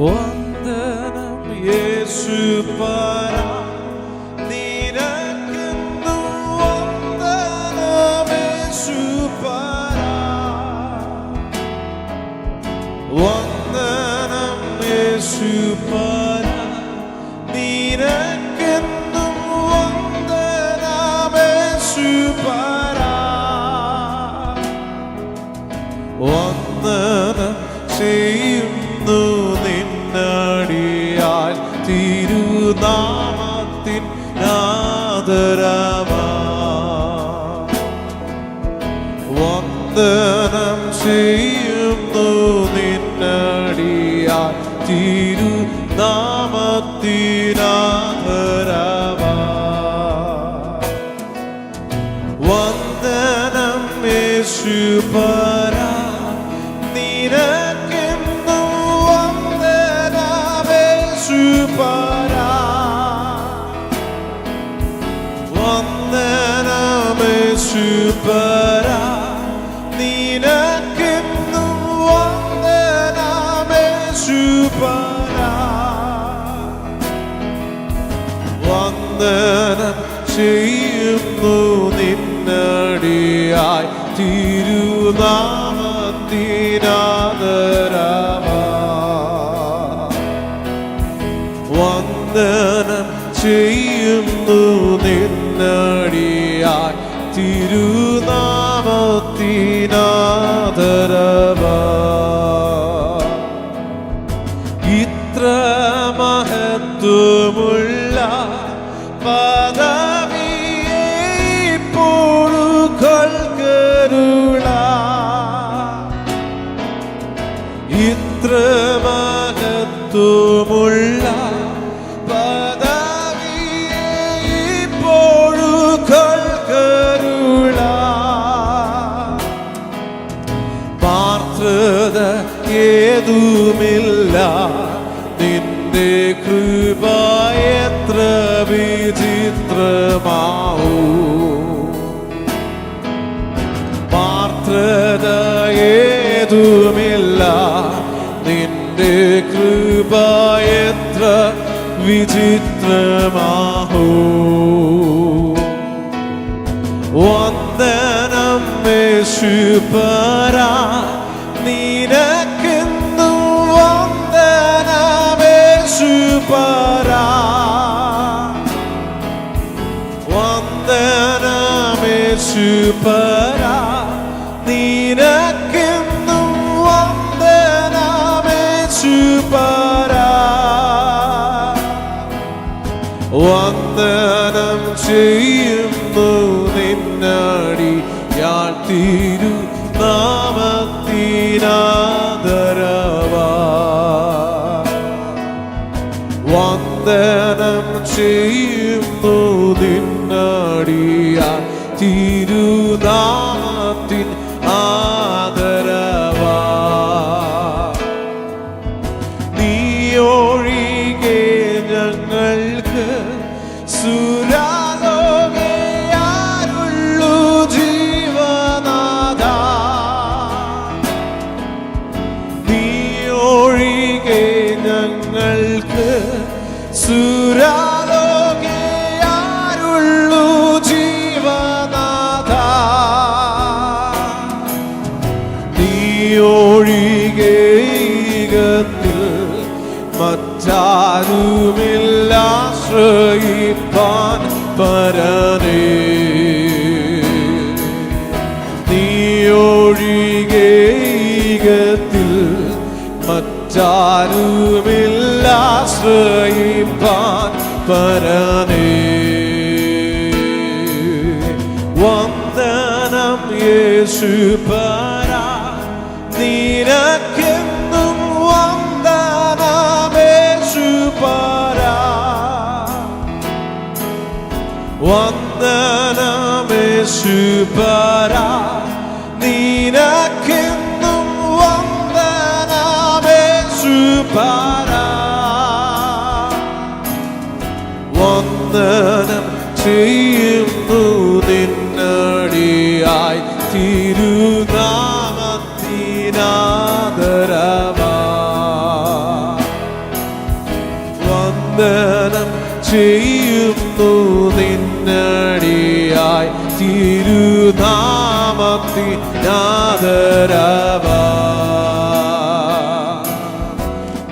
വന്ദനം യേശുപരാ, നിനക്കെന്നും വന്ദനം യേശുപരാ. വന്ദനം യേശുപരാ, നിനക്കെന്നും വന്ദനം യേശുപരാ. വന്ദനം ചെയ്യുന്നു നിന്നടിയാൽ തിരുനാമത്തിൻ ആദരവാ. വന്ദനം ചെയ്യുന്നു നിന്നടിയാൽ തിരുനാമത്തിൻ ആദരവാ. വന്ദനം യേശുപരാ, നിനക്കെന്നും വന്ദനം യേശുപരാ. വന്ദനം യേശുപരാ, നിനക്കെന്നും വന്ദനം യേശുപരാ. വന്ദനം ചെയ്യുന്നു നിന്നടിയായി തിരുനാമത്തിനാദരവാ. വന്ദനം ചെയ്യുന്നു നിന്നടിയായി തിരുനാമത്തിനാദരവാ. ഇത്ര മഹത്വമുള്ള പദവിയെ പൊറുകൊള്ളുക. ഇത്ര മഹത്വമുള്ള പദവിയെ പൊറുകൊള്ളുക. പാർത്തത ഏതുമില്ല, നിന്റെ കൃപ എത്ര വിചിത്രമാവൂ. പാർത്തത ഏതുമില്ല, നിന്റെ കൃപ എത്ര വിചിത്രമാവൂ. വന്ദനം യേശുപരാ, നിനക്കെന്നും വന്ദനം യേശുപരാ. വന്ദനം യേശുപരാ, നിനക്കെന്നും വന്ദനം യേശുപരാ. വന്ദനം ചെയ്യുന്നു നിന്നടിയാൽ തിരുനാമത്തിനാദരവാ. വന്ദനം ചെയ്യുന്നു നിന്നടിയാൽ തിരുനാമത്തിൻ ആദരവാ. നീ ഒഴികെ ഞങ്ങൾക്ക് സുരാലോകെ ആരുള്ളു ജീവനാഥ. നീ ഒഴികെ ഞങ്ങൾക്ക് സുരാലോകെ ആരുള്ളു ജീവനാഥ. നീ ഒഴികെ ഈകത്തിൽ മറ്റാരുമില്ല ആശ്രയിപ്പാൻ പരനേ. നീ ഒഴികെ ഈകത്തിൽ മറ്റാരുമില്ല ആശ്രയിപ്പാൻ പരനേ. വന്ദനം യേശുപരാ, നിനക്കെന്നും വന്ദനം യേശുപരാ. വന്ദനം യേശുപരാ, നിനക്കെന്നും വന്ദനം യേശുപരാ. വന്ദനം ചെയ്യുന്നു നിന്നടിയായി തിരുനാമത്തിനാദരവാ. ചെയ്യുന്നു നിന്നടിയായി തിരുനാമത്തിനാദരവാ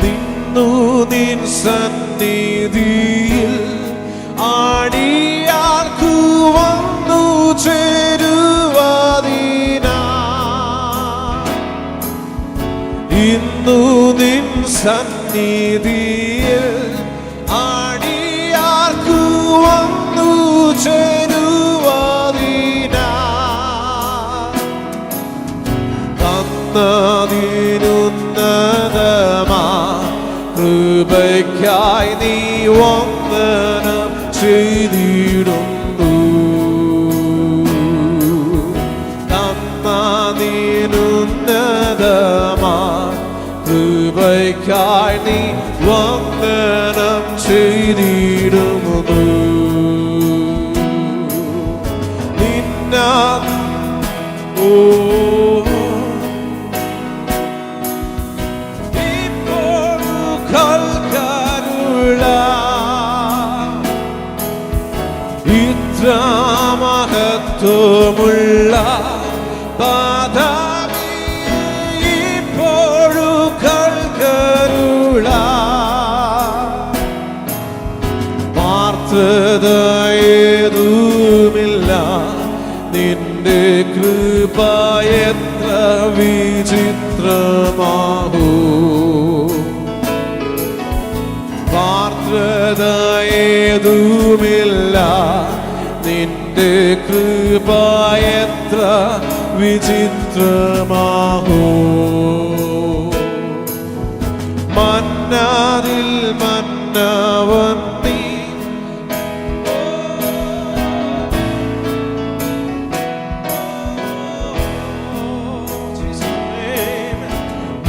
നിന്നു നിൻ സന്നിധിയിൽ ആടിയാർക്കു വന്നു ചേരുവാതിനാ ഇന്നു നിൻ സന്നിധിയിൽ ആടിയാർക്കു വന്നു ചേരുവാതിനാ തന്നതിനുന്നതമാ കൃപയ്ക്കായി നീ വന്ദനം ചെയ്തിടുന്നു തന്നതിനുന്നതമാ കൃപയ്ക്കായി നീ വന്ദനം ചെയ്തിടുന്നു നിന്ന മഹത്വമുള്ള പാദവിപ്പോഴുകൾക്കരുള പാർത്തതയേതുമില്ല നിന്റെ കൃപ എത്ര വിചിത്രമാകൂ പാർത്തതയേതുമില്ല നിന്റെ കൃപ എത്ര വിചിത്രമാകൂ മന്നതിൽ മന്നവൻ നീ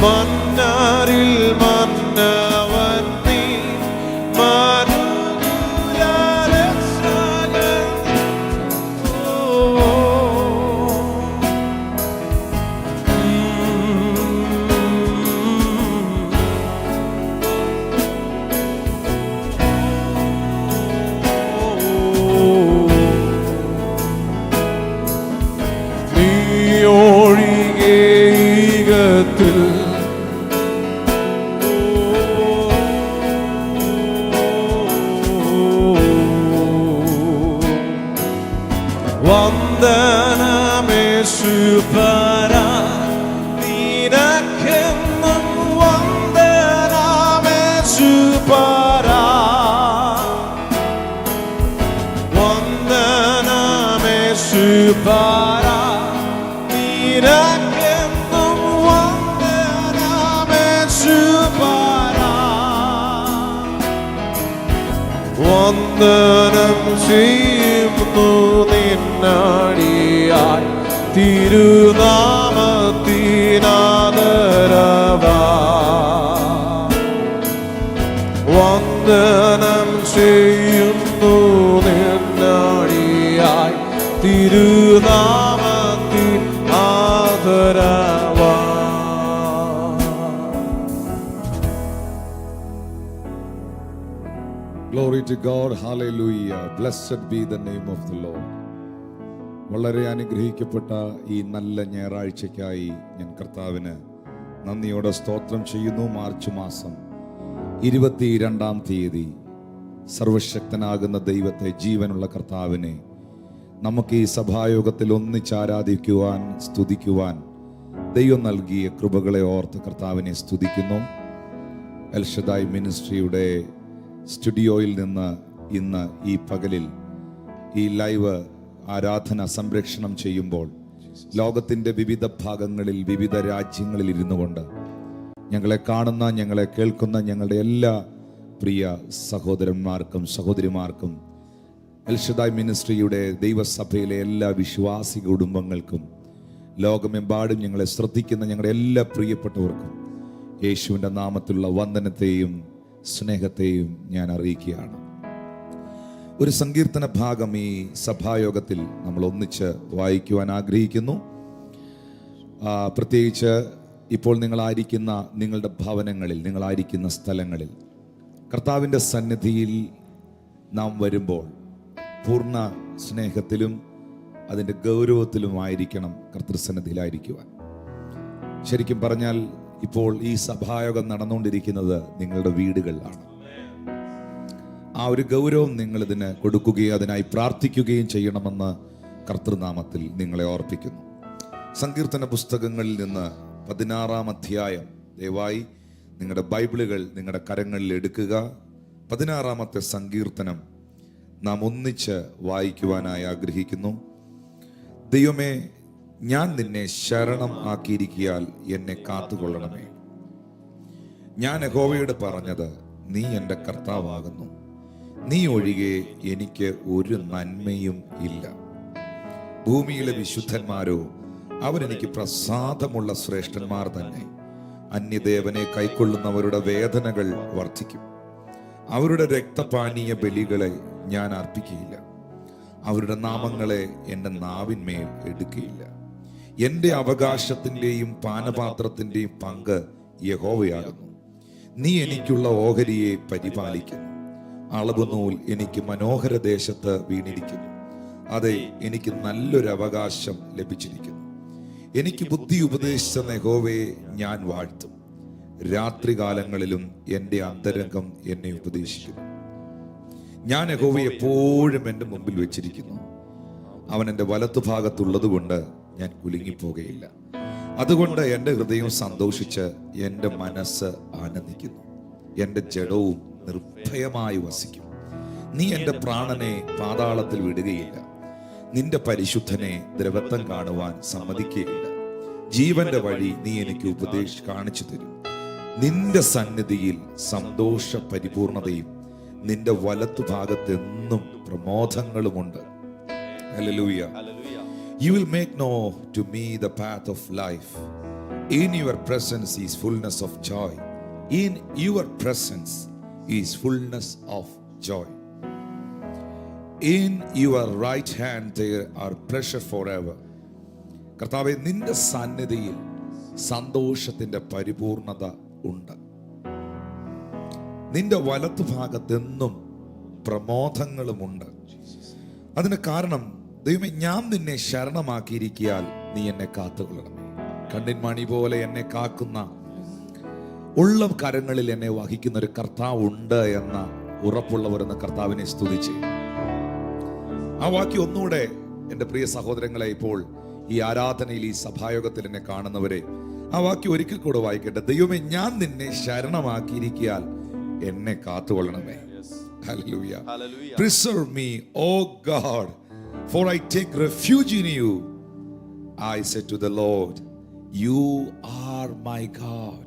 മന്നരിൽ മന്നവൻ നീ വന്ദനമേശുപര നിനക്കെന്നും വന്ദനമേശുപര വന്ദനമേശുപര നിനക്കെന്നും വന്ദനമേശുപര വന്ദനം ചെയ്യുന്നു നിന്നടിയായി തിരുനാമത്തിനാദരവാ വന്ദനം ചെയ്യുന്നു നിന്നടിയായി തിരുനാമത്തിനാദരവാ. Glory to God, hallelujah, blessed be the name of the Lord. വളരെ അനുഗ്രഹിക്കപ്പെട്ട ഈ നല്ല ഞായറാഴ്ചയ്ക്കായി ഞാൻ കർത്താവിന് നന്ദിയോടെ സ്തോത്രം ചെയ്യുന്നു. മാർച്ച് മാസം 22-ാം തീയതി സർവശക്തനാകുന്ന ദൈവത്തെ, ജീവനുള്ള കർത്താവിനെ നമുക്ക് ഈ സഭായോഗത്തിൽ ഒന്നിച്ചാരാധിക്കുവാൻ, സ്തുതിക്കുവാൻ ദൈവം നൽകിയ കൃപകളെ ഓർത്ത് കർത്താവിനെ സ്തുതിക്കുന്നു. എൽ ഷദായ് മിനിസ്ട്രിയുടെ സ്റ്റുഡിയോയിൽ നിന്ന് ഇന്ന് ഈ പകലിൽ ഈ ലൈവ് ആരാധന സംപ്രേഷണം ചെയ്യുമ്പോൾ ലോകത്തിൻ്റെ വിവിധ ഭാഗങ്ങളിൽ, വിവിധ രാജ്യങ്ങളിൽ ഇരുന്നു കൊണ്ട് ഞങ്ങളെ കാണുന്ന, ഞങ്ങളെ കേൾക്കുന്ന ഞങ്ങളുടെ എല്ലാ പ്രിയ സഹോദരന്മാർക്കും സഹോദരിമാർക്കും എൽ ഷദായ് മിനിസ്ട്രിയുടെ ദൈവസഭയിലെ എല്ലാ വിശ്വാസി കുടുംബങ്ങൾക്കും ലോകമെമ്പാടും ഞങ്ങളെ ശ്രദ്ധിക്കുന്ന ഞങ്ങളുടെ എല്ലാ പ്രിയപ്പെട്ടവർക്കും യേശുവിൻ്റെ നാമത്തിലുള്ള വന്ദനത്തെയും സ്നേഹത്തെയും ഞാൻ അറിയിക്കുകയാണ്. ഒരു സങ്കീർത്തന ഭാഗം ഈ സഭായോഗത്തിൽ നമ്മൾ ഒന്നിച്ച് വായിക്കുവാൻ ആഗ്രഹിക്കുന്നു. പ്രത്യേകിച്ച് ഇപ്പോൾ നിങ്ങളായിരിക്കുന്ന നിങ്ങളുടെ ഭവനങ്ങളിൽ, നിങ്ങളായിരിക്കുന്ന സ്ഥലങ്ങളിൽ കർത്താവിൻ്റെ സന്നിധിയിൽ നാം വരുമ്പോൾ പൂർണ്ണ സ്നേഹത്തിലും അതിൻ്റെ ഗൗരവത്തിലുമായിരിക്കണം കർത്തൃസന്നിധിയിലായിരിക്കുവാൻ. ശരിക്കും പറഞ്ഞാൽ ഇപ്പോൾ ഈ സഭായോഗം നടന്നുകൊണ്ടിരിക്കുന്നത് നിങ്ങളുടെ വീടുകളിലാണ്. ആ ഒരു ഗൗരവം നിങ്ങളിതിന് കൊടുക്കുകയും അതിനായി പ്രാർത്ഥിക്കുകയും ചെയ്യണമെന്ന് കർത്തൃനാമത്തിൽ നിങ്ങളെ ഓർപ്പിക്കുന്നു. സങ്കീർത്തന പുസ്തകങ്ങളിൽ നിന്ന് 16-ാം അധ്യായം ദയവായി നിങ്ങളുടെ ബൈബിളുകൾ നിങ്ങളുടെ കരങ്ങളിൽ എടുക്കുക. 16-ാമത്തെ സങ്കീർത്തനം നാം ഒന്നിച്ച് വായിക്കുവാനായി ആഗ്രഹിക്കുന്നു. ദൈവമേ, ഞാൻ നിന്നെ ശരണം ആക്കിയിരിക്കിയാൽ എന്നെ കാത്തുകൊള്ളണമേ. ഞാൻ യഹോവയോട് പറഞ്ഞത്, നീ എൻ്റെ കർത്താവാകുന്നു, നീ ഒഴികെ എനിക്ക് ഒരു നന്മയും ഇല്ല. ഭൂമിയിലെ വിശുദ്ധന്മാരോ അവരെനിക്ക് പ്രസാദമുള്ള ശ്രേഷ്ഠന്മാർ തന്നെ. അന്യദേവനെ കൈക്കൊള്ളുന്നവരുടെ വേദനകൾ വർദ്ധിക്കും. അവരുടെ രക്തപാനീയ ബലികളെ ഞാൻ അർപ്പിക്കുകയില്ല. അവരുടെ നാമങ്ങളെ എൻ്റെ നാവിന്മേൽ എടുക്കുകയില്ല. എൻ്റെ അവകാശത്തിൻ്റെയും പാനപാത്രത്തിൻ്റെയും പങ്ക് യഹോവയാകുന്നു. നീ എനിക്കുള്ള ഓഹരിയെ പരിപാലിക്കുന്നു. അളവുനൂൽ എനിക്ക് മനോഹര ദേശത്ത് വീണിരിക്കുന്നു. അതെ, എനിക്ക് നല്ലൊരു അവകാശം ലഭിച്ചിരിക്കുന്നു. എനിക്ക് ബുദ്ധി ഉപദേശിച്ച യഹോവയെ ഞാൻ വാഴ്ത്തും. രാത്രികാലങ്ങളിലും എൻ്റെ അന്തരംഗം എന്നെ ഉപദേശിക്കുന്നു. ഞാൻ യഹോവയെ എപ്പോഴും എൻ്റെ മുമ്പിൽ വെച്ചിരിക്കുന്നു. അവൻ എൻ്റെ വലത്തുഭാഗത്തുള്ളത് കൊണ്ട് ഞാൻ കുലുങ്ങിപ്പോകുകയില്ല. അതുകൊണ്ട് എൻ്റെ ഹൃദയം സന്തോഷിച്ച് എൻ്റെ മനസ്സ് ആനന്ദിക്കുന്നു. എൻ്റെ ജഡവും നിർഭയമായി വസിക്കും. നീ എൻ്റെ പ്രാണനെ പാതാളത്തിൽ വിടുകയില്ല. നിന്റെ പരിശുദ്ധനെ ദ്രവത്വം കാണുവാൻ സമ്മതിക്കുകയില്ല. ജീവന്റെ വഴി നീ എനിക്ക് കാണിച്ചു തരും. നിന്റെ സന്നിധിയിൽ സന്തോഷ പരിപൂർണതയും നിന്റെ വലത്തുഭാഗത്തെന്നും പ്രമോദങ്ങളുമുണ്ട്. Hallelujah. You will make known to me the path of life. In your presence is fullness of joy. In your presence is fullness of joy. In your right hand there are pleasure forever. കർത്താവേ, നിന്റെ സന്നിധിയിൽ സന്തോഷത്തിന്റെ പരിപൂർണത ഉണ്ട്. നിന്റെ വലത്തുഭാഗത്തെന്നും പ്രമോദങ്ങളുമുണ്ട്. അതിന് കാരണം, ദൈവമേ, ഞാൻ നിന്നെ ശരണമാക്കിയിരിക്കിയാൽ നീ എന്നെ കാത്തുകൊള്ളണമേ. കണ്ണിൻമണി പോലെ എന്നെ കാക്കുന്ന, ഉള്ള കരങ്ങളിൽ എന്നെ വഹിക്കുന്ന ഒരു കർത്താവ് ഉണ്ട് എന്ന ഉറപ്പുള്ളവരെന്ന കർത്താവിനെ സ്തുതിച്ച് ആ വാക്യം ഒന്നുകൂടെ എൻ്റെ പ്രിയ സഹോദരങ്ങളെ, ഇപ്പോൾ ഈ ആരാധനയിൽ ഈ സഭായോഗത്തിൽ എന്നെ കാണുന്നവരെ, ആ വാക്യം ഒരിക്കൽ കൂടെ വായിക്കട്ടെ. ദൈവമേ, ഞാൻ നിന്നെ ശരണമാക്കിയിരിക്കിയാൽ എന്നെ കാത്തുകൊള്ളണമേ. Hallelujah. Preserve me, O God, for I take refuge in you. I said to the Lord, you are my God.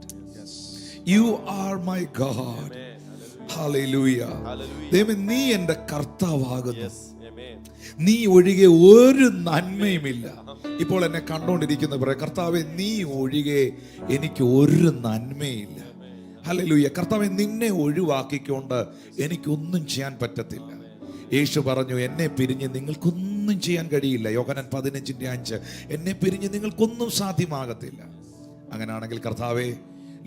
You are my God. Hallelujah. ദൈവമേ, നീ എൻ്റെ കർത്താവാകുന്നു. നീ ഒഴികെ ഒരു നന്മയുമില്ല. ഇപ്പോൾ എന്നെ കണ്ടുകൊണ്ടിരിക്കുന്നവരെ, കർത്താവെ, നീ ഒഴികെ എനിക്ക് ഒരു നന്മയില്ല. ഹല്ലേലൂയ. കർത്താവെ, നിന്നെ ഒഴിവാക്കിക്കൊണ്ട് എനിക്കൊന്നും ചെയ്യാൻ പറ്റത്തില്ല. യേശു പറഞ്ഞു, എന്നെ പിരിഞ്ഞ് നിങ്ങൾക്കൊന്നും ചെയ്യാൻ കഴിയില്ല. യോഹന്നാൻ 15:5. എന്നെ പിരിഞ്ഞ് നിങ്ങൾക്കൊന്നും സാധ്യമാകത്തില്ല. അങ്ങനെയാണെങ്കിൽ കർത്താവെ,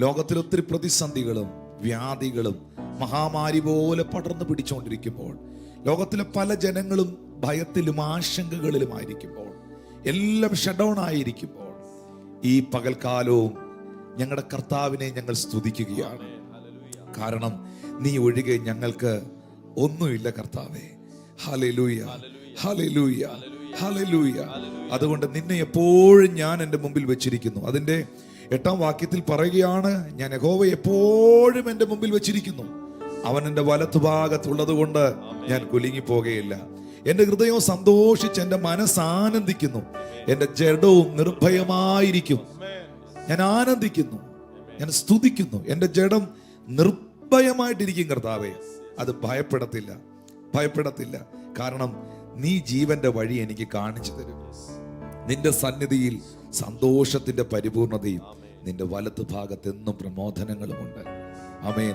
ലോകത്തിൽ ഒത്തിരി പ്രതിസന്ധികളും വ്യാധികളും മഹാമാരി പോലെ പടർന്നു പിടിച്ചുകൊണ്ടിരിക്കുമ്പോൾ, ലോകത്തിലെ പല ജനങ്ങളും ഭയത്തിലും ആശങ്കകളിലുമായിരിക്കുമ്പോൾ, എല്ലാം ഷട്ട് ഡൗൺ ആയിരിക്കുമ്പോൾ, ഈ പകൽക്കാലവും ഞങ്ങളുടെ കർത്താവിനെ ഞങ്ങൾ സ്തുതിക്കുകയാണ്. കാരണം നീ ഒഴികെ ഞങ്ങൾക്ക് ഒന്നുമില്ല കർത്താവേ. Hallelujah, hallelujah, hallelujah. അതുകൊണ്ട് നിന്നെ എപ്പോഴും ഞാൻ എൻ്റെ മുമ്പിൽ വെച്ചിരിക്കുന്നു. അതിൻ്റെ 8-ാം വാക്യത്തിൽ പറയുകയാണ്, ഞാൻ യഹോവയെ എപ്പോഴും എൻ്റെ മുമ്പിൽ വെച്ചിരിക്കുന്നു. അവൻ എൻ്റെ വലത്തുഭാഗത്തുള്ളത് കൊണ്ട് ഞാൻ കുലുങ്ങിപ്പോകുകയില്ല. എൻ്റെ ഹൃദയം സന്തോഷിച്ച് എൻ്റെ മനസ്സ് ആനന്ദിക്കുന്നു. എൻ്റെ ജഡവും നിർഭയമായിരിക്കും. ഞാൻ ആനന്ദിക്കുന്നു, ഞാൻ സ്തുതിക്കുന്നു. എൻ്റെ ജഡം നിർഭയമായിട്ടിരിക്കും കർത്താവേ. അത് ഭയപ്പെടത്തില്ല, ഭയപ്പെടത്തില്ല. കാരണം നീ ജീവന്റെ വഴി എനിക്ക് കാണിച്ചു തരും. നിന്റെ സന്നിധിയിൽ സന്തോഷത്തിന്റെ പരിപൂർണതയും നിന്റെ വലത്ത് ഭാഗത്ത് എന്നും പ്രമോദനങ്ങളുമുണ്ട്. ആമേൻ.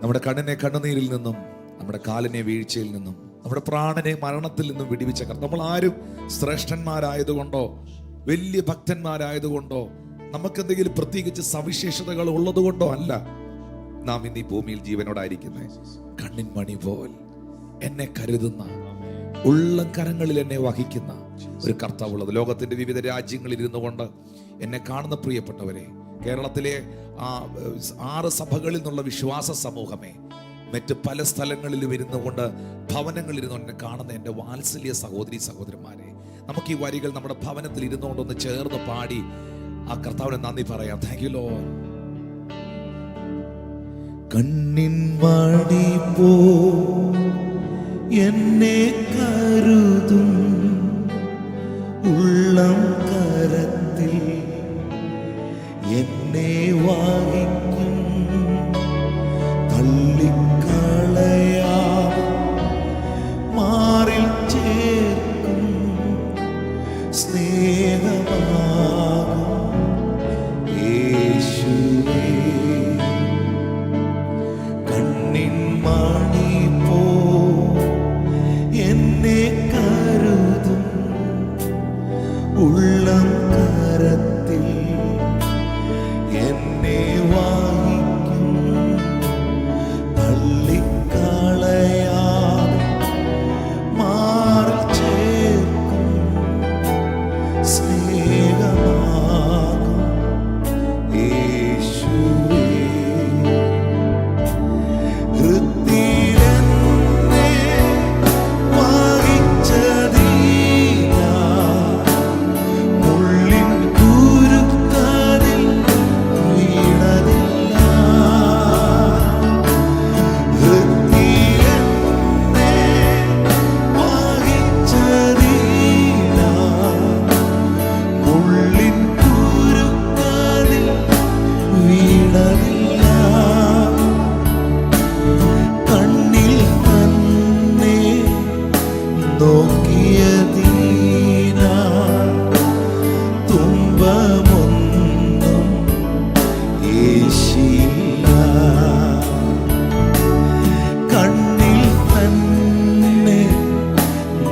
നമ്മുടെ കണ്ണിനെ കണ്ണുനീരിൽ നിന്നും, നമ്മുടെ കാലിനെ വീഴ്ചയിൽ നിന്നും, നമ്മുടെ പ്രാണനെ മരണത്തിൽ നിന്നും വിടിവിച്ച കർത്താവ്. നമ്മൾ ആരും ശ്രേഷ്ഠന്മാരായതുകൊണ്ടോ വലിയ ഭക്തന്മാരായതുകൊണ്ടോ നമുക്കെന്തെങ്കിലും പ്രത്യേകിച്ച് സവിശേഷതകൾ ഉള്ളതുകൊണ്ടോ അല്ല നാം ഇന്ന് ഈ ഭൂമിയിൽ ജീവനോടായിരിക്കുന്നത്. കണ്ണിൻ മണി പോൽ എന്നെ കരുതുന്ന, ഉള്ളംകരങ്ങളിൽ എന്നെ വഹിക്കുന്ന ഒരു കർത്താവുള്ളത്. ലോകത്തിന്റെ വിവിധ രാജ്യങ്ങളിൽ ഇരുന്നു കൊണ്ട് എന്നെ കാണുന്ന പ്രിയപ്പെട്ടവരെ, കേരളത്തിലെ 6 സഭകളിൽ നിന്നുള്ള വിശ്വാസ സമൂഹമേ, മറ്റ് പല സ്ഥലങ്ങളിലും ഇരുന്നു കൊണ്ട് ഭവനങ്ങളിലിരുന്നു എന്നെ കാണുന്ന എൻ്റെ വാത്സല്യ സഹോദരി സഹോദരന്മാരെ, നമുക്ക് ഈ വരികൾ നമ്മുടെ ഭവനത്തിൽ ഇരുന്നുകൊണ്ടൊന്ന് ചേർന്ന് പാടി ആ കർത്താവിനെ നന്ദി പറയാം. Thank you lord. കണ്ണിൻ മണി പോ എന്നെ കരുതും, ഉള്ളം കരത്തിൽ എന്നെ വാങ്ങിക്കും, തള്ളിക്കളയാ മാറിൽ ചേർക്കും, സ്നേഹമാകും യേശുവേ. കണ്ണിൻ മണി പോ എന്നെ കരുതും, ഉള്ളം കരത്തിൽ എന്നെ വാങ്ങിക്കും, തള്ളിക്കളയാതെ മാറിൽ ചേർക്കും, സ്നേഹമാകും യേശുവേ. ഹൃദയത്തിലെന്നെ വഹിച്ചതീനാ, മുള്ളിൻ കുരുക്കതിൽ വീണതില്ല. ഹൃദയത്തിലെന്നെ വഹിച്ചതീനാ, മുള്ളിൻ കുരുക്കതിൽ വീണതില്ല. കണ്ണിൽ തന്നെ നോക്കിയതീനാ, തുമ്പമൊന്നും യേശില്ല. കണ്ണിൽ തന്നെ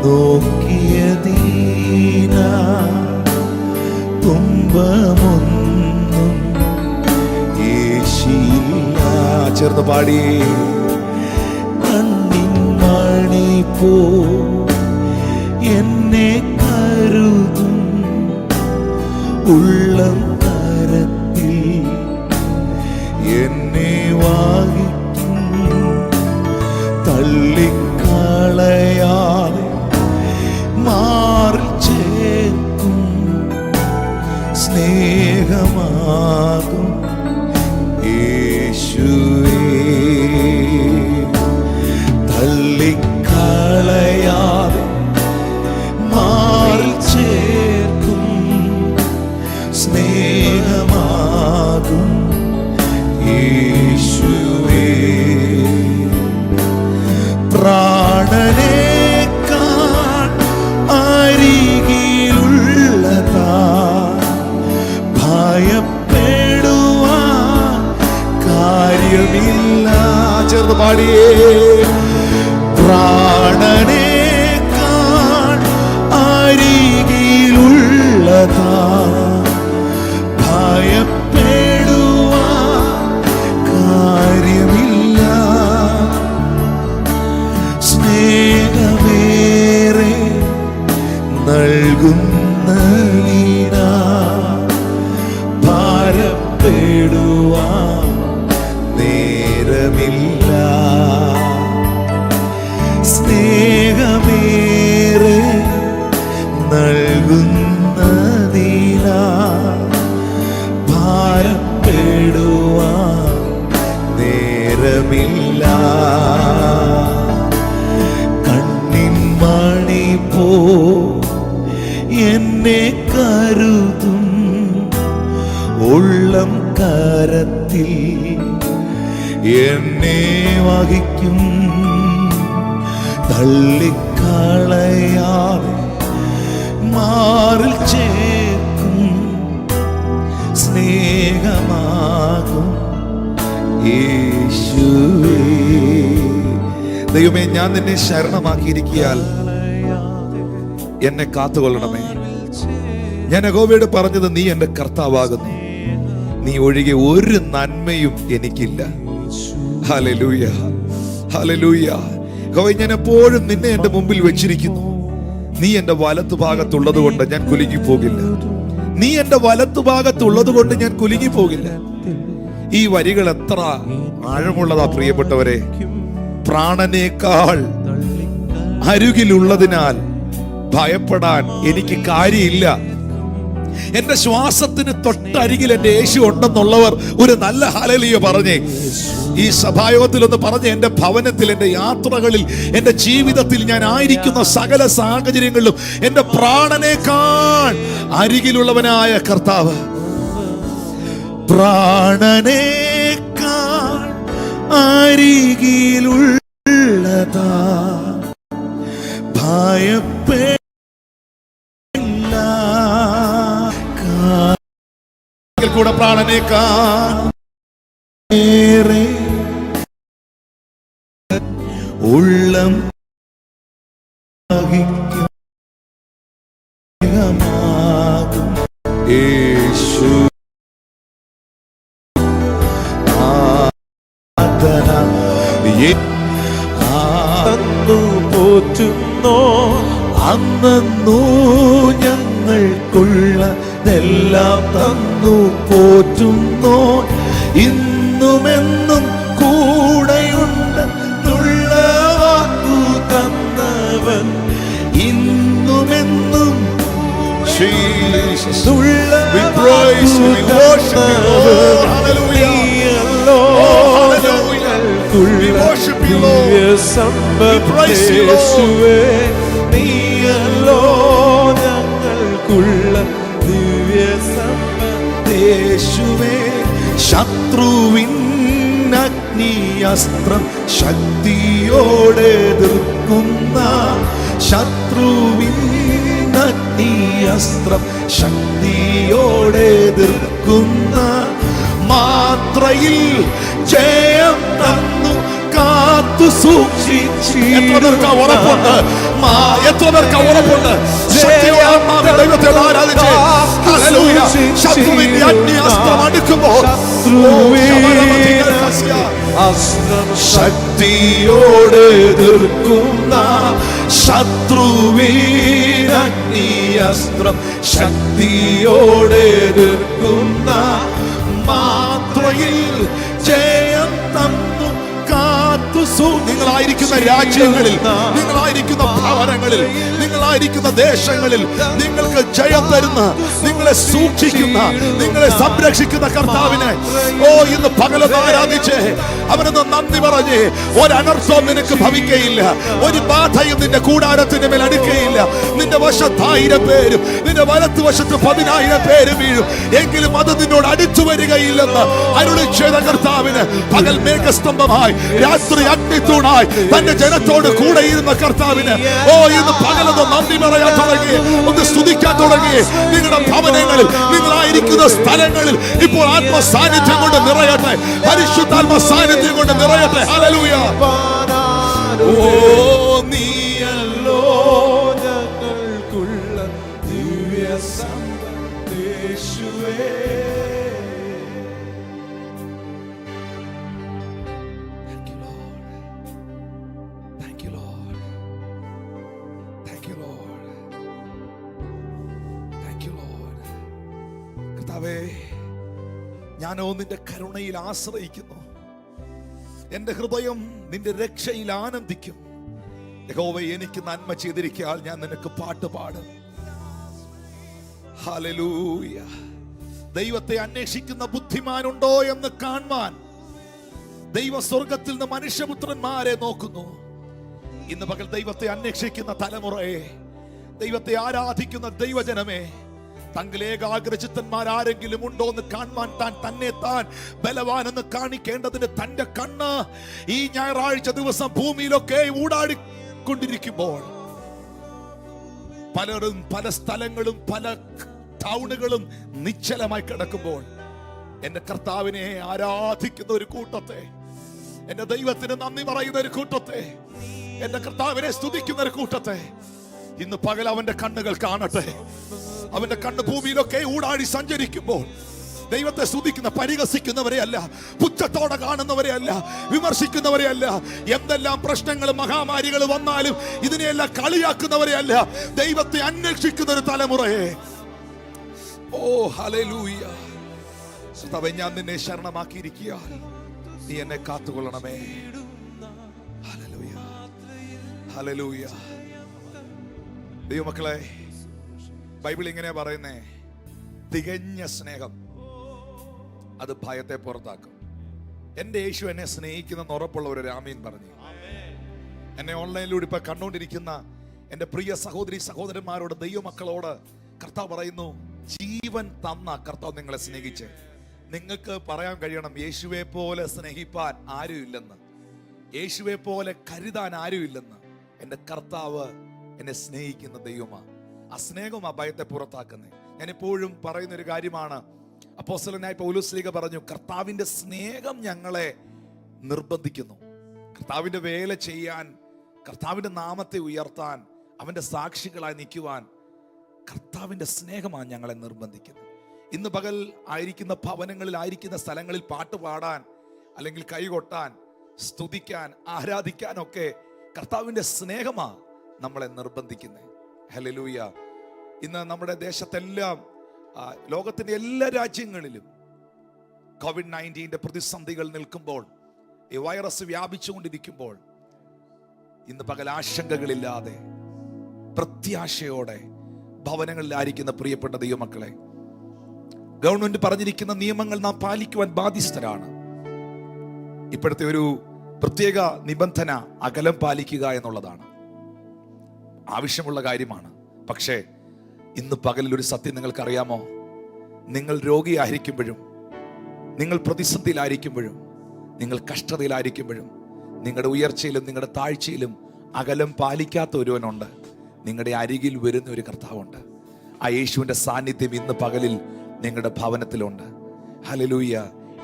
നോക്കിയതീനാ, തുമ്പമൊന്നും യേശില്ല. ചേർന്ന് പാടി. കണ്ണിൻ മണി പോ എന്നെ കരുതും, ഉള്ളം കരത്തിൽ എന്നെ വാങ്ങിക്കും, തള്ളിക്കളയാതെ മാറിൽ ചേർക്കും, സ്നേഹമാകും യേശുവേ. തള്ളിക്കളയാതെ മാറിൽ ചേർക്കും, സ്നേഹമാകും യേശുവേ. പ്രാണനേക്കാൾ അരികിലുള്ളതാ, ഭയപ്പെടുവാൻ കാര്യമില്ല. ചേർന്ന് പാടിയേ. പ്രാണനേക്കാൾ അരികിലുള്ളതാ, ഭയപ്പെടുവാൻ കാര്യമില്ല. സ്നേഹമേറെ നൽകുന്ന നീനാ, ഭാരപ്പെടുവാൻ നേരമില്ല. സ്നേഹമേറെ നൽകുന്നതിനാ, ഭാരപ്പെടുവാൻ നേരമില്ല. കണ്ണിൻ മണി പോ എന്നെ കരുതും, ഉള്ളം കരത്തിൽ എന്നെ വഹിക്കും, തള്ളിക്കളയാതെ മാറിൽ ചേർക്കും, സ്നേഹമാകും യേശുവേ. ദൈവമേ, ഞാൻ നിന്നെ ശരണമാക്കിയിരിക്കിയാൽ എന്നെ കാത്തുകൊള്ളണമേ. ഞാൻ യഹോവയോട് പറഞ്ഞത്, നീ എൻ്റെ കർത്താവാകുന്നു, നീ ഒഴികെ ഒരു നന്മയും എനിക്കില്ല. Hallelujah, hallelujah. യഹോവേ, ഞാൻ എപ്പോഴും നിന്നെ എന്റെ മുമ്പിൽ വെച്ചിരിക്കുന്നു. നീ എന്റെ വലത്തു ഭാഗത്തുള്ളത് കൊണ്ട് ഞാൻ കുലുങ്ങി പോകില്ല. നീ എന്റെ വലത്തു ഭാഗത്തുള്ളത് കൊണ്ട് ഞാൻ കുലുങ്ങി പോകില്ല. ഈ വരികൾ എത്ര ആഴമുള്ളതാ പ്രിയപ്പെട്ടവരെ. പ്രാണനേക്കാൾ അരുകിലുള്ളതിനാൽ ഭയപ്പെടാൻ എനിക്ക് കാര്യമില്ല. എന്റെ ശ്വാസത്തിന് തൊട്ടരികിൽ എന്റെ യേശു ഉണ്ടെന്നുള്ളവർ ഒരു നല്ല ഹല്ലേലൂയ പറഞ്ഞേ. ഈ സഭായോഗത്തിൽ ഒന്ന് പറഞ്ഞേ, എന്റെ ഭവനത്തിൽ, എന്റെ യാത്രകളിൽ, എന്റെ ജീവിതത്തിൽ, ഞാൻ ആയിരിക്കുന്ന സകല സാഹചര്യങ്ങളിലും എന്റെ പ്രാണനേക്കാൾ അരികിലുള്ളവനായ കർത്താവ്, പ്രാണനേക്കാൾ അരികിലുള്ളതാ ഭയപ്പെടില്ല. കൂടെ പ്രാണനേക്കാൾ ഏറെ ഉള്ളം യേശു പോറ്റുന്നോ അന്നു ഞങ്ങൾക്കുള്ളതെല്ലാം തന്നു പോറ്റുന്നോ. ഇന്നുമെന്നും കൂടെയുണ്ട് നുള്ള വാക്കു തന്നവൻ. ഇന്നുമെന്നും ശത്രുവിൻ അഗ്നിയസ്ത്രം ശക്തിയോടെ എതിർക്കുന്ന, ശത്രുവിൻ അഗ്നിയസ്ത്രം ശക്തിയോടെ എതിർക്കുന്ന മാത്രയിൽ ജയം തന്നു കാത്തു സൂക്ഷിച്ചു. എത്ര പേർക്ക് ഉറപ്പുണ്ട്? എത്ര പേർക്ക് ഉറപ്പുണ്ട്? ശക്തിയോടെ ദൈവത്തെ ആരാധിച്ച് ഹല്ലേലൂയ. ശത്രുവിന്റെ അഗ്നിയസ്ത്രം അടുക്കുമ്പോൾ ശക്തിയോടെ എതിർക്കുന്ന, ശത്രുവിൻ അഗ്നിയസ്ത്രം ശക്തിയോടെ എതിർക്കുന്ന മാത്രയിൽ ജയം തന്നു കാത്തു. നിങ്ങളായിരിക്കുന്ന രാജ്യങ്ങളിൽ, നിങ്ങളായിരിക്കുന്ന ഭവനങ്ങളിൽ, നിങ്ങളായിരിക്കുന്ന ദേശങ്ങളിൽ നിങ്ങൾക്ക് ജയം തരുന്ന, നിങ്ങളെ സൂക്ഷിക്കുന്ന, നിങ്ങളെ സംരക്ഷിക്കുന്ന കർത്താവിനെ ഇന്ന് പകലൊന്ന് ആരാധിച്ച് അവനൊന്ന് നന്ദി പറഞ്ഞ്. ഒരനർത്ഥവും നിനക്ക് ഭവിക്കയില്ല, ഒരു ബാധയും നിന്റെ കൂടാരത്തിന്റെ മേൽ അടുക്കയില്ല. നിന്റെ വശത്ത് 1000 പേരും നിന്റെ വലത്ത് വശത്ത് 10,000 പേര് വീഴും, എങ്കിലും അത് നിന്നോട് അടുത്തു വരികയില്ലെന്ന് അരുളി ചെയ്ത കർത്താവിന് പകൽ മേഘസ്തംഭമായി രാത്രി അഗ്നിത്തൂണായി തന്റെ ജനത്തോട് കൂടെ ഇരുന്ന കർത്താവിന് ഇന്ന് പകലൊന്ന് നന്ദി പറയാൻ തുടങ്ങി, ഒന്ന് സ്തുതിക്കാൻ തുടങ്ങി. നിങ്ങളുടെ ഭവനങ്ങളിൽ, നിങ്ങളായിരിക്കുന്ന സ്ഥലങ്ങളിൽ ഇപ്പോൾ ആത്മസാന്നിധ്യം കൊണ്ട് നിറയട്ടെ, പരിശുദ്ധാത്മ സാന്നിധ്യം കൊണ്ട് നിറയട്ടെ. ഹല്ലേലൂയ. നീയല്ലോ ഞങ്ങൾക്കുള്ള ദിവ്യ സമ്പത്ത് യേശുവേ. ഞാനോ നിന്റെ കരുണയിൽ ആശ്രയിക്കുന്നു, എന്റെ ഹൃദയം നിന്റെ രക്ഷയിൽ ആനന്ദിക്കും. യഹോവേ, എനിക്ക് നന്മ ചെയ്തിരിക്കാൻ ഞാൻ നിനക്ക് പാട്ട് പാടും. ഹല്ലേലൂയ. ദൈവത്തെ അന്വേഷിക്കുന്ന ബുദ്ധിമാനുണ്ടോ എന്ന് കാണുവാൻ ദൈവ സ്വർഗത്തിൽ നിന്ന് മനുഷ്യപുത്രന്മാരെ നോക്കുന്നു. ഇന്ന് പകൽ ദൈവത്തെ അന്വേഷിക്കുന്ന തലമുറയെ, ദൈവത്തെ ആരാധിക്കുന്ന ദൈവജനമേ, തങ്ങൾ ഏകാഗ്രചിത്തന്മാരാരെങ്കിലും ഉണ്ടോ എന്ന് കാണുവാൻ തന്നെ താൻ ബലവാനെന്ന് കാണിക്കേണ്ടതിന് തന്റെ കണ്ണ് ഈ ഞായറാഴ്ച ദിവസം ഭൂമിയിലൊക്കെ ഊടാടിക്കൊണ്ടിരിക്കുമ്പോൾ, പലരും പല സ്ഥലങ്ങളും പല ടൗണുകളും നിശ്ചലമായി കിടക്കുമ്പോൾ, എന്റെ കർത്താവിനെ ആരാധിക്കുന്ന ഒരു കൂട്ടത്തെ, എന്റെ ദൈവത്തിന് നന്ദി പറയുന്ന ഒരു കൂട്ടത്തെ, എന്റെ കർത്താവിനെ സ്തുതിക്കുന്ന ഒരു കൂട്ടത്തെ ഇന്ന് പകൽ അവന്റെ കണ്ണുകൾ കാണട്ടെ. അവന്റെ കണ്ണ് ഭൂമിയിലൊക്കെ ഊടാടി സഞ്ചരിക്കുമ്പോൾ ദൈവത്തെ സ്തുതിക്കുന്ന പരിഹസിക്കുന്നവരെ അല്ല, പുച്ഛത്തോടെ കാണുന്നവരെ അല്ല, വിമർശിക്കുന്നവരെ അല്ല, എന്തെല്ലാം പ്രശ്നങ്ങൾ മഹാമാരികൾ വന്നാലും ഇതിനെയെല്ലാം കളിയാക്കുന്നവരെ അല്ല, ദൈവത്തെ അന്വേഷിക്കുന്ന ഒരു തലമുറയെ. ഓ ഹല്ലേലൂയ. കർത്താവേ, ഞാൻ നിന്നെ ശരണമാക്കിയിരിക്കുകയാൽ നീ എന്നെ കാത്തുകൊള്ളണമേ. Hallelujah, hallelujah. ദൈവമക്കളെ, ബൈബിൾ ഇങ്ങനെ പറയുന്നേ, തികഞ്ഞ സ്നേഹം അത് ഭയത്തെ പുറത്താക്കും. എന്റെ യേശു എന്നെ സ്നേഹിക്കുന്ന ഉറപ്പുള്ള ഒരു ആമീൻ പറഞ്ഞു. എന്നെ ഓൺലൈനിലൂടെ ഇപ്പൊ കണ്ടുകൊണ്ടിരിക്കുന്ന എന്റെ പ്രിയ സഹോദരി സഹോദരന്മാരോട്, ദൈവമക്കളോട് കർത്താവ് പറയുന്നു, ജീവൻ തന്ന കർത്താവ് നിങ്ങളെ സ്നേഹിച്ച്. നിങ്ങൾക്ക് പറയാൻ കഴിയണം, യേശുവെ പോലെ സ്നേഹിപ്പാൻ ആരുമില്ലെന്ന്, യേശുവെ പോലെ കരുതാൻ ആരുമില്ലെന്ന്. എന്റെ കർത്താവ് എന്നെ സ്നേഹിക്കുന്ന ദൈവമാണ്. ആ സ്നേഹം ആ ഭയത്തെ പുറത്താക്കുന്നത്. ഞാൻ എപ്പോഴും പറയുന്നൊരു കാര്യമാണ്, അപ്പോസ്തലനായ പൗലോസ് പറഞ്ഞു, കർത്താവിന്റെ സ്നേഹം ഞങ്ങളെ നിർബന്ധിക്കുന്നു. കർത്താവിന്റെ വേല ചെയ്യാൻ, കർത്താവിന്റെ നാമത്തെ ഉയർത്താൻ, അവന്റെ സാക്ഷികളായി നിൽക്കുവാൻ കർത്താവിന്റെ സ്നേഹമാണ് ഞങ്ങളെ നിർബന്ധിക്കുന്നത്. ഇന്ന് പകൽ ആയിരിക്കുന്ന ഭവനങ്ങളിൽ, ആയിരിക്കുന്ന സ്ഥലങ്ങളിൽ പാട്ട് പാടാൻ, അല്ലെങ്കിൽ കൈകൊട്ടാൻ, സ്തുതിക്കാൻ, ആരാധിക്കാനൊക്കെ കർത്താവിന്റെ സ്നേഹമാണ് നമ്മളെ നിർബന്ധിക്കുന്നത്. ഹല്ലേലൂയ. ഇന്ന് നമ്മുടെ ദേശത്തെല്ലാം, ലോകത്തിന്റെ എല്ലാ രാജ്യങ്ങളിലും COVID-19 പ്രതിസന്ധികൾ നിൽക്കുമ്പോൾ, ഈ വൈറസ് വ്യാപിച്ചുകൊണ്ടിരിക്കുമ്പോൾ, ഇന്ന് പകൽ ആശങ്കകളില്ലാതെ പ്രത്യാശയോടെ ഭവനങ്ങളിലായിരിക്കുന്ന പ്രിയപ്പെട്ട ദൈവമക്കളെ, ഗവൺമെന്റ് പറഞ്ഞിരിക്കുന്ന നിയമങ്ങൾ നാം പാലിക്കുവാൻ ബാധ്യസ്ഥരാണ്. ഇപ്പോഴത്തെ ഒരു പ്രത്യേക നിബന്ധന അകലം പാലിക്കുക എന്നുള്ളതാണ്. ആവശ്യമുള്ള കാര്യമാണ്. പക്ഷേ ഇന്ന് പകലിൽ ഒരു സത്യം നിങ്ങൾക്കറിയാമോ? നിങ്ങൾ രോഗിയായിരിക്കുമ്പോഴും, നിങ്ങൾ പ്രതിസന്ധിയിലായിരിക്കുമ്പോഴും, നിങ്ങൾ കഷ്ടതയിലായിരിക്കുമ്പോഴും, നിങ്ങളുടെ ഉയർച്ചയിലും നിങ്ങളുടെ താഴ്ചയിലും അകലം പാലിക്കാത്ത ഒരുവനുണ്ട്. നിങ്ങളുടെ അരികിൽ വരുന്ന ഒരു കർത്താവുണ്ട്. ആ യേശുവിന്റെ സാന്നിധ്യം ഇന്ന് പകലിൽ നിങ്ങളുടെ ഭവനത്തിലുണ്ട്. ഹല്ലേലൂയ.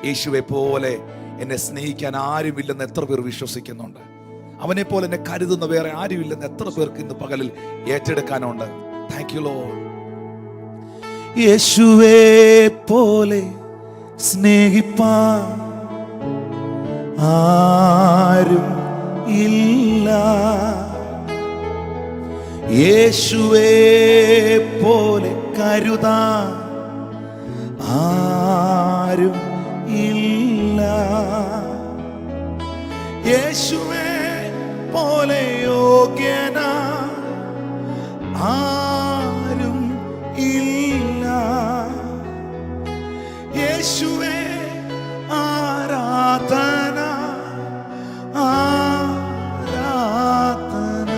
യേശുവെ പോലെ എന്നെ സ്നേഹിക്കാൻ ആരുമില്ലെന്ന് എത്ര പേർ വിശ്വസിക്കുന്നുണ്ട്? അവനെ പോലെ എന്നെ കരുതുന്ന വേറെ ആരുമില്ലെന്ന് എത്ര പേർക്ക് ഇന്ന് പകലിൽ ഏറ്റെടുക്കാനുണ്ട്? Thank you Lord. യേശുവേ പോലെ സ്നേഹിപ്പാൻ ആരും ഇല്ല, യേശുവേ പോലെ കരുതാൻ ആരും ഇല്ല, യേശുവേ പോലെ യോഗ്യന ആരും ഇല്ല, യേശുവേ ആരാധന ആരാധന.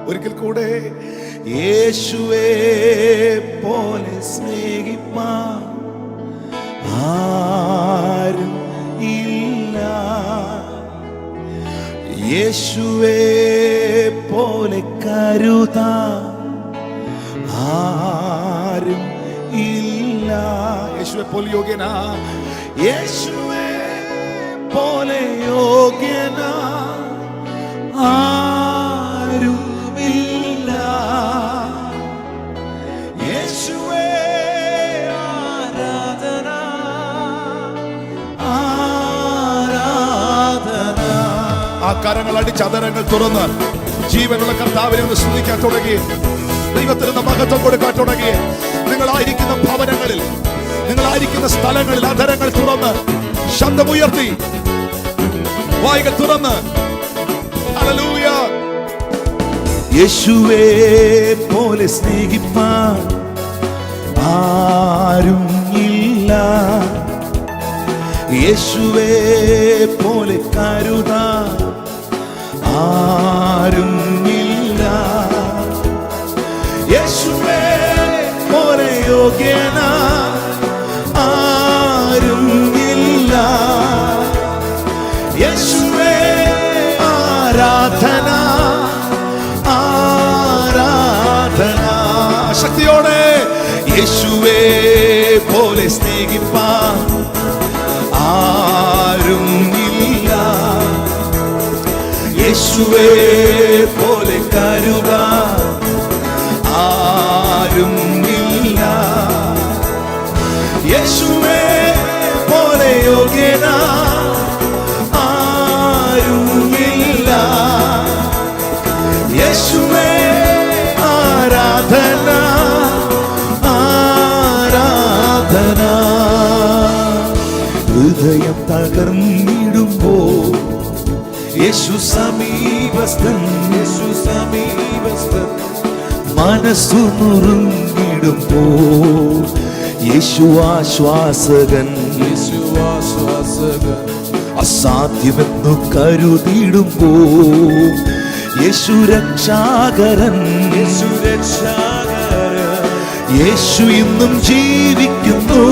ഒരിക്കൽ കൂടെ, യേശുവേ പോലെ സ്നേഹിപ്പാൻ ആരും ഇല്ല, യേശുവേ പോലെ കരുതാൻ ആരും ഇല്ല, യേശുവെ പോലെ യോഗ്യന, യേശുവേ പോലെ യോഗ്യന ആരും ഇല്ല, യേശുവേ ആരാധന ആരാധന. ആ കരങ്ങൾ അടിച്ച് അതരങ്ങൾ തുറന്ന് ജീവനുള്ള കർത്താവിനെ ഒന്ന് സ്തുതിക്കാൻ തുടങ്ങി, ദൈവത്തിന് മഹത്വം കൊടുക്കാൻ തുടങ്ങി. നിങ്ങളായിരിക്കുന്ന ഭവനങ്ങളിൽ, നിങ്ങളായിരിക്കുന്ന സ്ഥലങ്ങളിൽ അധരങ്ങൾ തുറന്ന് ശബ്ദമുയർത്തി, വായികൾ തുറന്ന് ഹല്ലേലൂയ. യേശുവേ പോലെ സ്നേഹിപ്പാൻ ആരും ഇല്ല, യേശുവേ പോലെ കരുതാൻ ആരും ഇല്ല, യേശുവേ പോലെ യോഗ്യന ആരും ഇല്ല, യേശുവേ ആരാധന ആരാധന. ശക്തിയോടെ യേശുവേ പോലെ സ്നേഹിപ്പാൻ ആരും ഇല്ല, യേശുവേ പോലെ കരുതാൻ ആരും ഇല്ല, യേശുവേ പോലെ യോഗ്യന ആരുമില്ല. യേശുവേ ആരാധന ആരാധന. ഹൃദയം തകർന്നിടുമ്പോൾ യേശു സമീപസ്ഥൻ, യേശു സമീപസ്ഥൻ. മനസ്സു നുറുങ്ങിടുമ്പോൾ യേശു ആശ്വാസകൻ, യേശു ആശ്വാസകൻ. അസാധ്യമെന്നു കരുതിടുമ്പോൾ യേശു രക്ഷാകരൻ, യേശു രക്ഷാകരൻ. യേശു ഇന്നും ജീവിക്കുന്നു,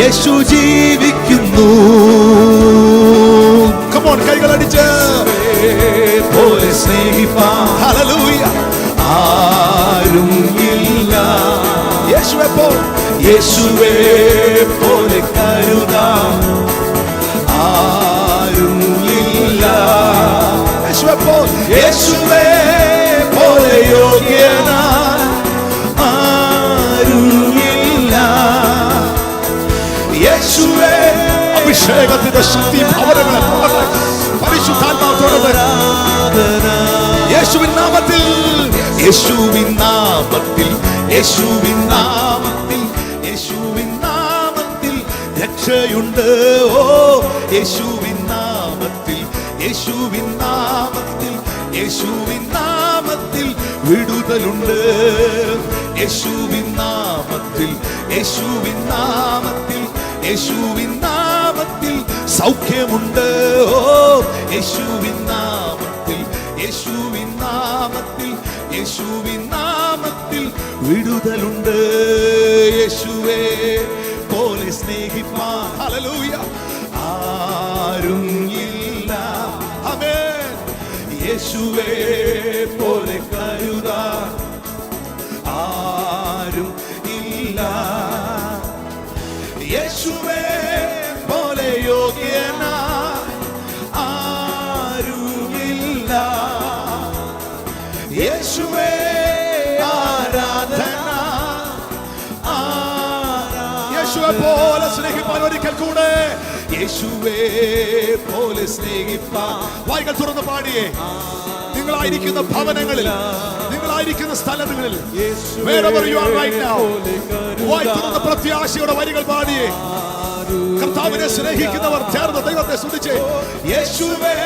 യേശു ജീവിക്കുന്നു. കമോൺ, കൈകളടിച്ച് പോലെ സ്നേഹിപ്പാൻ ഹല്ലേലൂയ ആരും ഇല്ല. യേശുവേ പോലെ, യേശുവേ പോലെ കരുതാൻ ആരും ഇല്ല. യേശുവേ പോലെ, യേശുവേ പോലെ യോഗ്യന ആരും ഇല്ല. യേശുവേ അഭിഷേകത്തിന്റെ ശക്തി ഭവനങ്ങളെ പരിശുദ്ധാത്മാവത്തോടെ യേശുവിൻ നാമത്തിൽ, യേശുവിൻ നാമത്തിൽ, യേശുവിൻ നാമത്തിൽ, യേശുവിൻ നാമത്തിൽ രക്ഷയുണ്ട്. ഓ യേശുവിൻ നാമത്തിൽ, യേശുവിൻ നാമത്തിൽ, യേശുവിൻ നാമത്തിൽ വിടുതലുണ്ട്. യേശുവിൻ നാമത്തിൽ, യേശുവിൻ നാമത്തിൽ, യേശുവിൻ നാമത്തിൽ സൗഖ്യമുണ്ട്. ഓ യേശുവിൻ നാമത്തിൽ, യേശുവിൻ നാമത്തിൽ, യേശുവിൻ നാമത്തിൽ വിടുതലുണ്ട്. യേശുവേ പോലെ സ്നേഹിപ്പാൻ ഹല്ലേലൂയ ആരും ഇല്ല. ആമേൻ. യേശുവേ പോലെ കരുതാൻ ആരും ഇല്ല. യേശുവേ പോലെ യോഗ്യന ആരുമില്ല. യേശുവേ ആരാധന യേശുവേ പോലെ സ്നേഹിപ്പാൻ ഒരിക്കൽ കൂടെ, യേശുവേ പോലെ സ്നേഹിപ്പാൻ. വായികൾ തുറന്ന് പാടിയേ. നിങ്ങളായിരിക്കുന്ന ഭവനങ്ങളിൽ, നിങ്ങളായിരിക്കുന്ന സ്ഥലങ്ങളിൽ, wherever you are right now, വായി തുറന്ന പ്രത്യാശയുടെ വരികൾ പാടിയേ. കർത്താവിനെ സ്നേഹിക്കുന്നവർ ചേർന്ന് ദൈവത്തെ സ്തുതിച്ചേ. യേശുവേ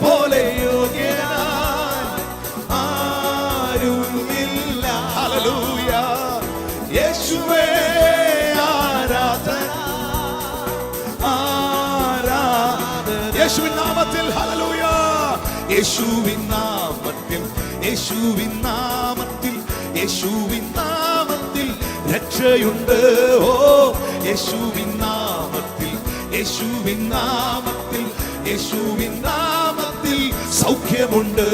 പോലെ യോഗ്യനായി ആരുമില്ല. ഹല്ലേലൂയ. യേശുവേ ആരാധന ആരാധന. യേശുവിൻ നാമത്തിൽ ഹല്ലേലൂയ. യേശുവിൻ നാമത്തിൽ, യേശുവിൻ നാമത്തിൽ, യേശുവിൻ നാമത്തിൽ രക്ഷയുണ്ട്. ഓ യേശുവിൻ നാമത്തിൽ, യേശുവിൻ നാമത്തിൽ, യേശുവിൻ നാമത്തിൽ സൗഖ്യമുണ്ട്.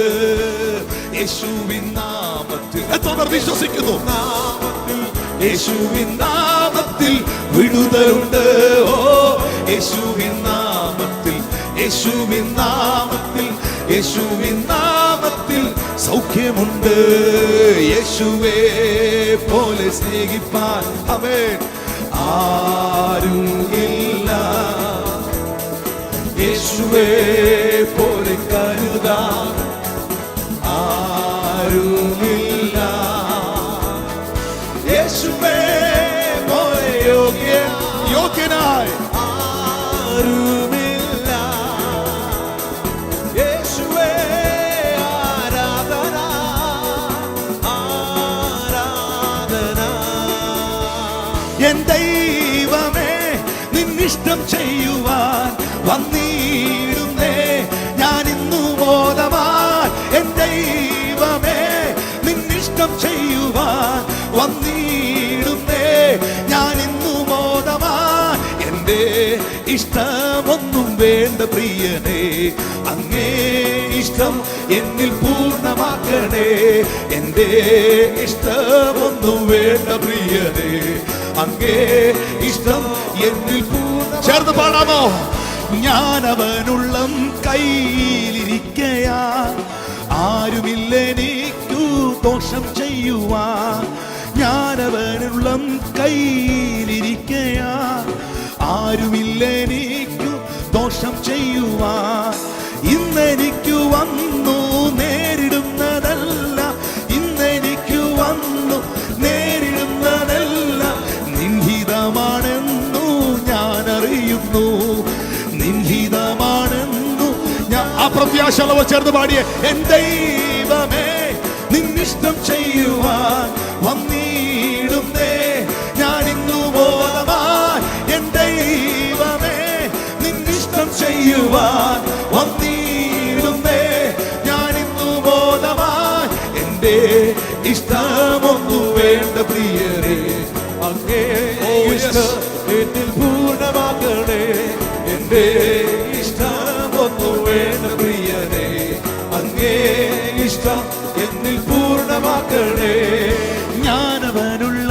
യേശുവിൻ നാമത്തിൽ എത്ര വിശ്വസിക്കുന്നു? നാമത്തിൽ, യേശുവിൻ നാമത്തിൽ വിടുതലുണ്ട്. ഓ യേശുവിൻ നാമത്തിൽ, യേശുവിൻ നാമത്തിൽ, യേശുവിൻ നാമത്തിൽ സൗഖ്യമുണ്ട്. യേശുവേ പോലെ സ്നേഹിപ്പാൻ ആമേൻ ആരും ഇല്ല. യേശുവേ പോലെ കരുതാൻ ആരുമില്ല. യേശുവേ പോലെ യോഗ്യനായി ആരുമില്ല. യേശുവേ ആരാധന ആരാധന. എൻ ദൈവമേ നിന്നിഷ്ടം ചെയ്യുവാൻ വന്നിടുന്നേ ഞാൻ ഇന്നു മോദമാൻ. എൻ ദൈവമേ നിന്നിഷ്ടം ചെയ്യുവാൻ വന്നിടുന്നേ ഞാൻ ഇന്നു മോദമാൻ. എന്റെ ഇഷ്ടമൊന്നും വേണ്ട പ്രിയനേ, അങ്ങേ ഇഷ്ടം എന്നിൽ പൂർണ്ണമാക്കണേ. എന്റെ ഇഷ്ടമൊന്നും വേണ്ട പ്രിയനേ, അങ്ങേ ഇഷ്ടം എന്നിൽ പൂർണ്ണ. ചേർന്ന് പാടാമോ? ഞാനവനുള്ളം കയ്യിലിരിക്കയാ ആരുമില്ലെനിക്കു ദോഷം ചെയ്യുവാൻ. ഞാനവനുള്ളം കയ്യിലിരിക്കയാ, ആരുമില്ല എനിക്കു ദോഷം ചെയ്യുവാൻ. ഇന്നെനിക്കു വന്നു നേരിടുന്നതല്ല, ഇന്നെനിക്കു വന്നു നേരിടുന്നതല്ല, നിൻഹിതമാണെന്നു ഞാൻ അറിയുന്നു, നിൻഹിതമാണെന്നു ഞാൻ. ആ പ്രത്യാശ ചേർന്ന് പാടിയേ. എൻ ദൈവമേ നിന്നിഷ്ടം ചെയ്യുവാൻ വന്നിടുന്നേ ഞാൻ ഇന്നു ബോധമായി. എൻ ദൈവമേ നിന്നിഷ്ടം ചെയ്യുവാൻ വന്നിടുന്നേ ഞാൻ ഇന്നു ബോധമായി. എന്റെ ഇഷ്ടമൊന്നു വേണ്ട പ്രിയരേ, അങ്ങേ ഇഷ്ടം എന്നിൽ പൂർണ്ണമാക്കണേ. എന്റെ ഇഷ്ടമൊന്നു വേണ്ട പ്രിയരേ, അങ്ങേ ഇഷ്ടം എന്നിൽ പൂർണ്ണമാക്കണേ. ഞാനവനുള്ള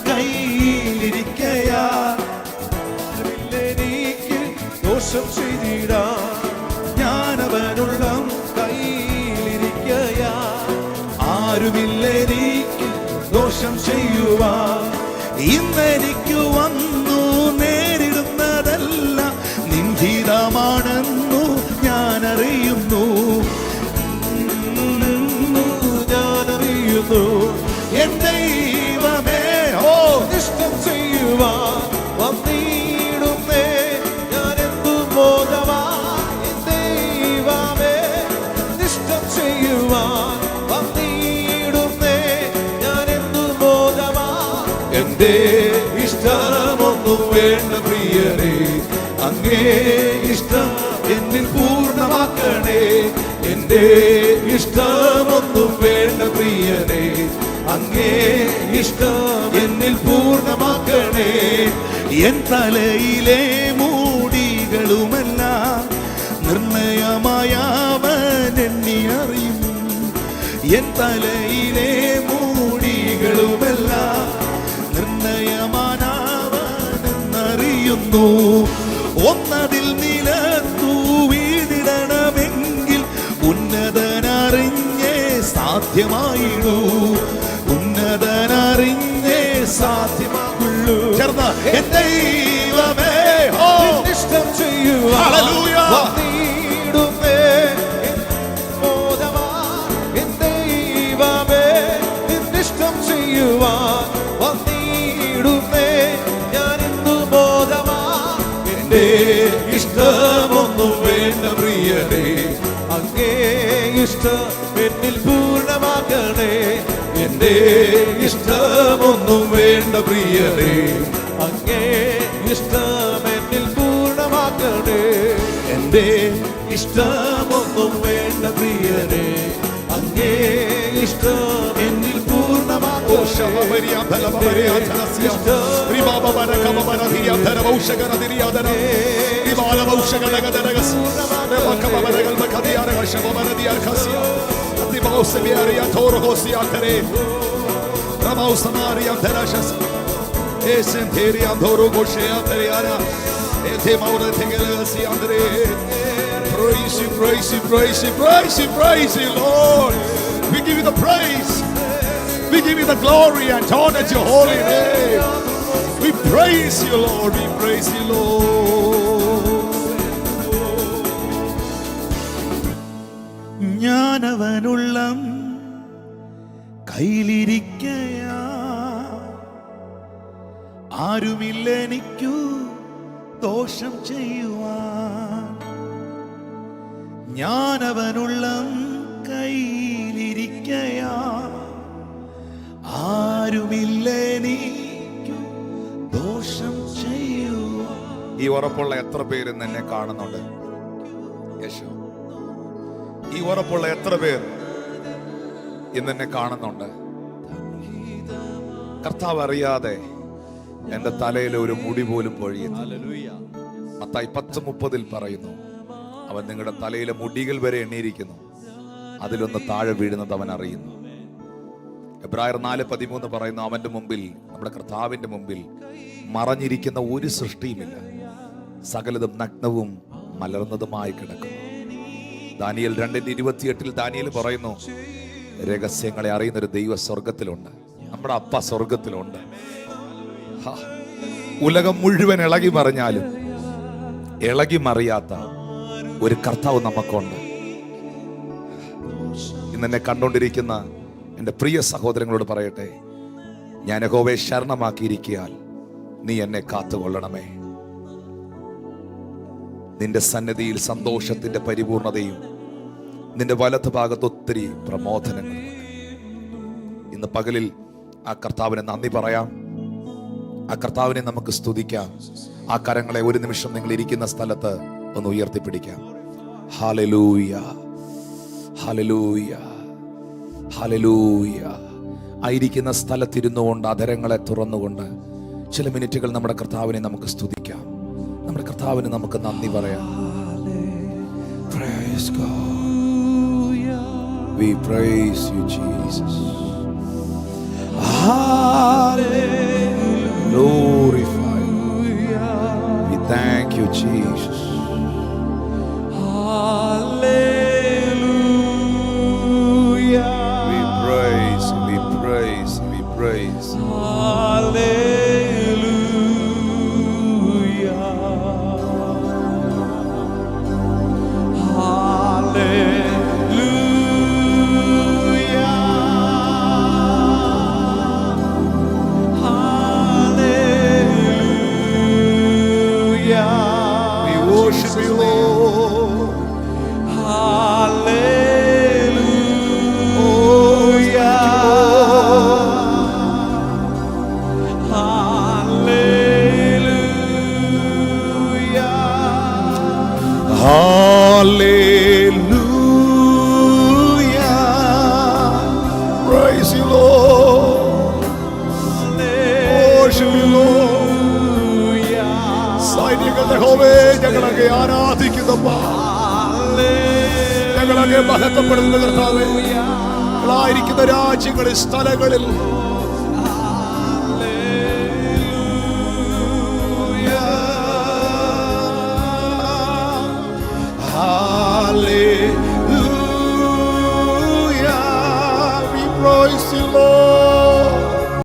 കയ്യിലിരിക്കയാ, എനിക്ക് ദോഷം ചെയ്തിടാ. ഞാനവനുള്ള കയ്യിലിരിക്കയാ, ആരുമില്ല എനിക്ക് ദോഷം ചെയ്യുവാ. ഇന്നെനിക്കു വന്നു നേരിടുന്നതല്ല, നിൻഹിതമാണെന്നു ഞാൻ അറിയുന്നു, ഞാനറിയുന്നു. എൻ ദൈവമേ ഓ ഇഷ്ടം ചെയ്യുവാൻ വന്നിടുന്നേ ഞാൻ എന്തു ബോധവാ. എൻ ദൈവമേ ഇഷ്ടം ചെയ്യുവാൻ വന്നിടുന്നേ ഞാൻ എന്തു ബോധവാ. എന്റെ ഇഷ്ടമൊന്നും വേണ്ട പ്രിയരേ, അങ്ങേ ഇഷ്ടം എന്നിൽ പൂർണ്ണമാക്കണേ. എന്റെ ഇഷ്ടമൊന്നും വേണ്ട പ്രിയരേ, അങ്ങേ ഇഷ്ടം എന്നിൽ പൂർണ്ണമാക്കണേ. എൻ തലയിലെ മൂടികളുമെല്ലാം നിർണയമായവൻ എണ്ണി അറിയും. എൻ തലയിലെ മൂടികളുമെല്ലാം നിർണയമാനവനെന്നറിയുന്നു. ഒന്നതിൽ നിലത്തു വീണിടണമെങ്കിൽ ഉന്നതനറിഞ്ഞേ സാധ്യമായിടൂ, ഉന്നതനറിഞ്ഞേ സാധ്യമാകുള്ളൂ. ചേർന്ന് എൻ ദൈവമേ ഇഷ്ടം ചെയ്യുവാൻ വന്നിടുന്നേ ബോധവാ. എൻ ദൈവമേ ഇഷ്ടം ചെയ്യുവാൻ വന്നിടുന്നേ ഞാൻ ഇന്നു ബോധവാ. എന്റെ ഇഷ്ടമൊന്നും വേണ്ട പ്രിയരേ, അങ്ങേ ഇഷ്ടം എന്നിൽ പൂർണ്ണമാക്കണേ. എന്റെ ഇഷ്ടമൊന്നും വേണ്ട പ്രിയരേ, അങ്ങേ ഇഷ്ടം എന്നിൽ പൂർണ്ണമാക്കണേ. എന്റെ ഇഷ്ടമൊന്നും വേണ്ട പ്രിയരേ, അങ്ങേ ഇഷ്ടം എന്നിൽ പൂർണ്ണമാക്കണേ. Praise you, praise you, praise you, praise you, praise you, Lord. We give you the praise. We give you the glory and honor to your holy name. We praise you, Lord. We praise you, Lord. ഞാനവനുള്ളം കയ്യിലിരിക്കയാ, ആരുമില്ല എനിക്കു ദോഷം ചെയ്യുവാൻ. ഞാനവനുള്ളം കയ്യിലിരിക്കയാ, ആരുമില്ല എനിക്കു ദോഷം ചെയ്യുവാൻ. ഈ ഉറപ്പുള്ള എത്ര പേര് ഇന്ന് എന്നെ കാണുന്നുണ്ട്? യേശു, ഈ ഉറപ്പുള്ള എത്ര പേർ ഇന്ന് എന്നെ കാണുന്നുണ്ട്? കർത്താവ് അറിയാതെ എന്റെ തലയിൽ ഒരു മുടി പോലും പൊഴിയുന്നു. മത്തായി 10:30 പറയുന്നു, അവൻ നിങ്ങളുടെ തലയിലെ മുടികൾ വരെ എണ്ണിയിരിക്കുന്നു, അതിലൊന്ന് താഴെ വീഴുന്നത് അവൻ അറിയുന്നു. എബ്രായർ 4:13 പറയുന്നു, അവന്റെ മുമ്പിൽ, നമ്മുടെ കർത്താവിന്റെ മുമ്പിൽ മറഞ്ഞിരിക്കുന്ന ഒരു സൃഷ്ടിയുമില്ല, സകലതും നഗ്നവും മലർന്നതുമായി കിടക്കുന്നു. ദാനിയേൽ 2:28 ദാനിയേൽ പറയുന്നു, രഹസ്യങ്ങളെ അറിയുന്നൊരു ദൈവ സ്വർഗത്തിലുണ്ട്, നമ്മുടെ അപ്പ സ്വർഗത്തിലുണ്ട്. ഹാ. ഉലകം മുഴുവൻ ഇളകി മറിഞ്ഞാലും ഇളകി മറിയാത്ത ഒരു കർത്താവ് നമുക്കുണ്ട്. ഇന്ന് എന്നെ കണ്ടുകൊണ്ടിരിക്കുന്ന എൻ്റെ പ്രിയ സഹോദരങ്ങളോട് പറയട്ടെ, ഞാൻ യഹോവയെ ശരണമാക്കിയിരിക്കയാൽ നീ എന്നെ കാത്തുകൊള്ളണമേ. നിന്റെ സന്നിധിയിൽ സന്തോഷത്തിന്റെ പരിപൂർണതയും നിന്റെ വലത്ത് ഭാഗത്ത് ഒത്തിരി പ്രമോദനങ്ങളും. ഇന്ന് പകലിൽ ആ കർത്താവിനെ നന്ദി പറയാം, ആ കർത്താവിനെ നമുക്ക് സ്തുതിക്കാം. ആ കരങ്ങളെ ഒരു നിമിഷം നിങ്ങൾ ഇരിക്കുന്ന സ്ഥലത്ത് ഒന്ന് ഉയർത്തിപ്പിടിക്കാം. Hallelujah, hallelujah, hallelujah. ആയിരിക്കുന്ന സ്ഥലത്തിരുന്നു കൊണ്ട് അധരങ്ങളെ തുറന്നുകൊണ്ട് ചില മിനിറ്റുകൾ നമ്മുടെ കർത്താവിനെ നമുക്ക് സ്തുതിക്കാം. നമ്മുടെ കർത്താവിന് നമുക്ക് നന്ദി പറയാം. Praise God. We praise you, Jesus. Hallelujah. Glorify you. We thank you, Jesus. Hallelujah. We praise, we praise, we praise. We worship you, Lord. Hallelujah. Praise you, Lord. Worship you, Lord. സൈന്യങ്ങളുടെ യഹോവേ, ഞങ്ങളങ്ങേ ആരാധിക്കുന്നപ്പാ, ഞങ്ങളങ്ങേ മഹത്വപ്പെടുന്ന കർത്താവേ. ഞങ്ങളായിരിക്കുന്ന രാജ്യങ്ങളിൽ, സ്ഥലങ്ങളിൽ Hallelujah. We praise you, Lord.